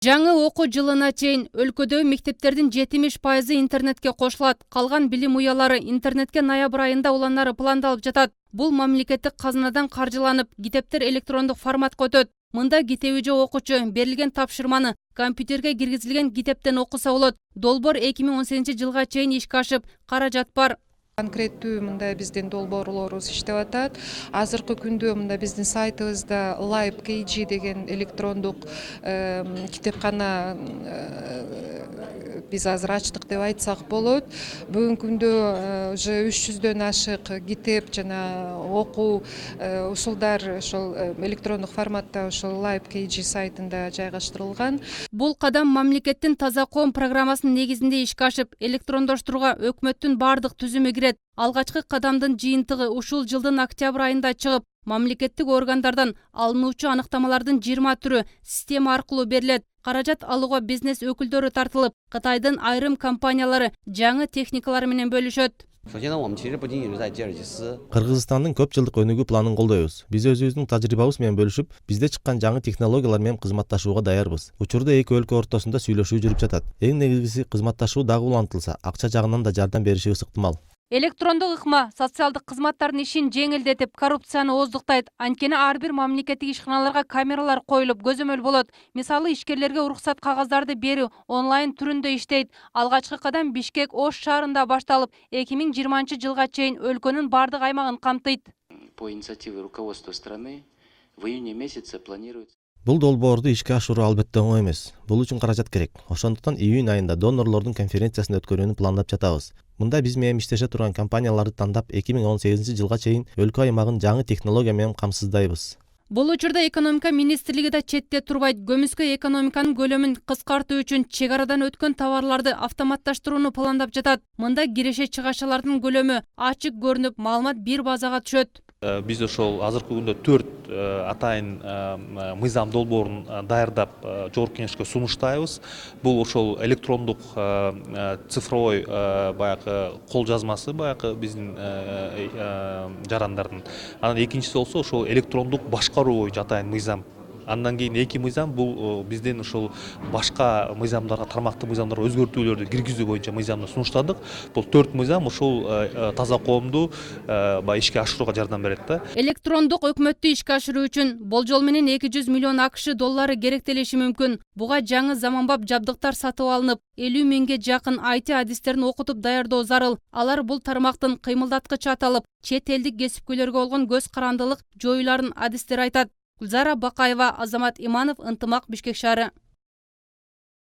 Жаңы окуу жылына чейин өлкөдөгү мектептердин 70% интернетке кошулат. Калган билим уялары интернетке ноябрь айында уланары пландалып жатат. Бул мамлекеттик казынадан каржыланып, китептер электрондук форматка өтөт. Мында китеби жок окуучу берилген тапшырманы компьютерге киргизилген китептен окуса болот. Долбоор 2018-жылга чейин ишке ашып, каражат бар. Конкреттүү мындай биздин долбоорлорубуз иштеп атат. Азыркы күндө мында биздин сайтыбызда LiveKG деген электрондук китепкана биз азыр ачтык деп айтсак болот. Бүгүнкү күндө уже 300дөн ашык китеп жана окуу усулдар ошол электрондук форматта ошол LiveKG сайтында жайгаштырылган. Бул кадам мамлекеттин таза коом программасынын негизинде ишке ашып, электрондоштурууга өкмөттүн бардык түзүмү кирет. Алгачкы кадамдын жыйынтыгы ушул жылдын октябрь айында чыгып, мамлекеттик органдардан алынуучу аныктамалардын 20 түрү система аркылуу берилет. Каражат алууга бизнес өкүлдөрү тартылып, Кытайдын айрым компаниялары жаңы техникалар менен бөлүшөт. Кыргызстандын көп жылдык өнүгүү планын колдойбуз. Биз өзүбүздүн тажрыйбабыз менен бөлүшүп, бизде чыккан жаңы технологиялар менен кызматташууга даярбыз. Учурда эки өлкө ортосунда сүйлөшүү жүрүп жатат. Эң негизгиси кызматташуу дагы улантылса, акча жагынан да жардам беришибиз ыктымал. Электрондук ыкма социалдык кызматтардын ишин жеңилдетип, коррупцияны ооздуктайт. Анткени ар бир мамлекеттик ишканаларга камералар коюлуп, көзөмөл болот. Мисалы, ишкерлерге уруксат кагаздарды берүү онлайн түрүндө иштейт. Алгачкы кадам Бишкек Ош шаарында башталып, 2020-жылга чейин өлкөнүн бардык аймагын камтыйт. По инициативе руководства страны в июне месяце планируется. Бул долбоорду ишке ашыруу албетте оңой эмес. Бул үчүн каражат керек. Ошондуктан июнь айында донорлордун конференциясын өткөрүүнү пландап жатабыз. Мында биз менен иштеше турган компанияларды тандап, 2018-жылга чейин өлкө аймагын жаңы технология менен камсыздайбыз. Бул учурда экономика министрлиги да четте турбайт. Көмүскө экономиканын көлөмүн кыскартуу үчүн чек арадан өткөн товарларды автоматташтырууну пландап жатат. Мында киреше-чыгашалардын көлөмү ачык көрүнүп, маалымат бир базага түшөт. Биз ошол азыркы күндө 4 атайын мыйзам долбоорун даярдап жогорку кеңешке сунуштайбыз. Бул ошол электрондук цифровой баягы кол жазмасы баягы биздин жарандардын. Анан экинчиси болсо ошол электрондук башкаруу боюнча атайын мыйзам. Андан кийин эки мыйзам бул биздин ошол башка мыйзамдарга, тармактуу мыйзамдарга өзгөртүүлөрдү киргизүү боюнча мыйзамды сунуштадык. Бул 4 мыйзам ошол таза коомду ишке ашырууга жардам берет да. Электрондук өкмөттү ишке ашыруу үчүн болжол менен 200 миллион АКШ доллары керектелиши мүмкүн. Буга жаңы заманбап жабдыктар сатып алынып, 50 миңге жакын IT адистерин окутуп даярдоо зарыл. Алар бул тармактын кыймылдаткычы аталып, чет элдик кесипкөйлөргө болгон көз карандылык жоюларын адистер айтат. Гүлзара Бакаева, Азамат Иманов, Ынтымак, Бишкек шаары.